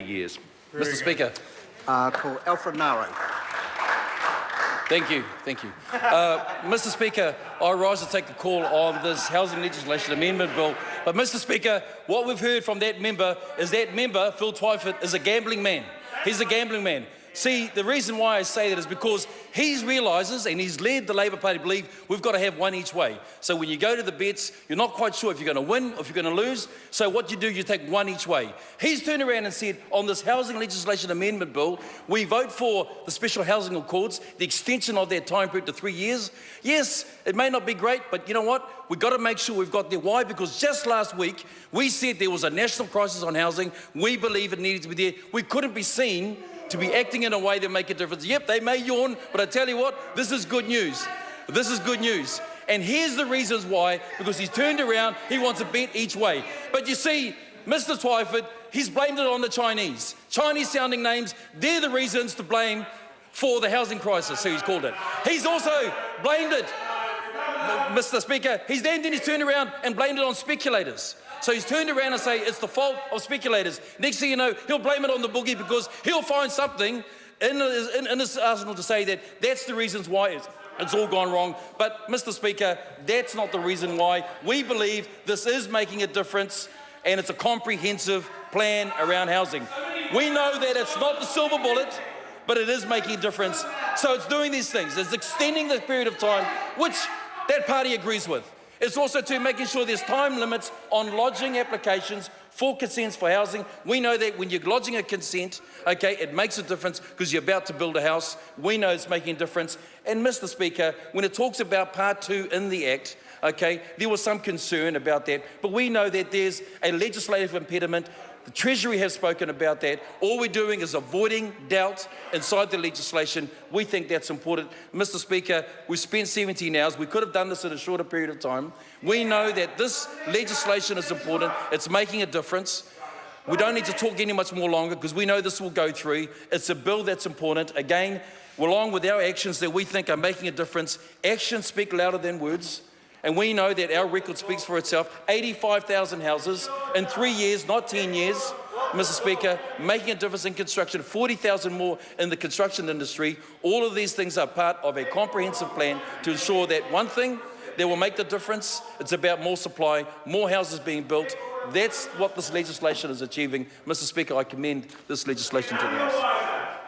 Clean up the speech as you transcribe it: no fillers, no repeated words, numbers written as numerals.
years. Mr. Speaker. Call Alfred Naro. Thank you. Mr. Speaker, I rise to take the call on this Housing Legislation Amendment Bill. But Mr. Speaker, what we've heard from that member, Phil Twyford, is a gambling man. He's a gambling man. See, the reason why I say that is because he realises, and he's led the Labour Party to believe, we've got to have one each way. So when you go to the bets, you're not quite sure if you're going to win or if you're going to lose. So what you do, you take one each way. He's turned around and said, on this Housing Legislation Amendment Bill, we vote for the Special Housing Accords, the extension of that time period to 3 years. Yes, it may not be great, but you know what? We've got to make sure we've got there. Why? Because just last week, we said there was a national crisis on housing. We believe it needed to be there. We couldn't be seen to be acting in a way that make a difference. Yep, they may yawn, but I tell you what, this is good news. This is good news. And here's the reasons why, because he's turned around, he wants a bet each way. But you see, Mr. Twyford, he's blamed it on the Chinese. Chinese-sounding names, they're the reasons to blame for the housing crisis, so he's called it. He's also blamed it, Mr. Speaker, he's turned around and blamed it on speculators. So he's turned around and say it's the fault of speculators. Next thing you know, he'll blame it on the boogie because he'll find something in his arsenal to say that that's the reasons why it's all gone wrong. But, Mr. Speaker, that's not the reason why. We believe this is making a difference and it's a comprehensive plan around housing. We know that it's not the silver bullet, but it is making a difference. So it's doing these things. It's extending the period of time, which that party agrees with. It's also to making sure there's time limits on lodging applications for consents for housing. We know that when you're lodging a consent, okay, it makes a difference because you're about to build a house. We know it's making a difference. And Mr. Speaker, when it talks about Part 2 in the Act, okay, there was some concern about that, but we know that there's a legislative impediment. The Treasury has spoken about that. All we're doing is avoiding doubt inside the legislation. We think that's important. Mr. Speaker, we've spent 17 hours. We could have done this in a shorter period of time. We know that this legislation is important. It's making a difference. We don't need to talk any much more longer because we know this will go through. It's a bill that's important. Again, along with our actions that we think are making a difference, actions speak louder than words. And we know that our record speaks for itself. 85,000 houses in 3 years, not 10 years, Mr. Speaker, making a difference in construction, 40,000 more in the construction industry. All of these things are part of a comprehensive plan to ensure that one thing that will make the difference, it's about more supply, more houses being built. That's what this legislation is achieving. Mr. Speaker, I commend this legislation to the House.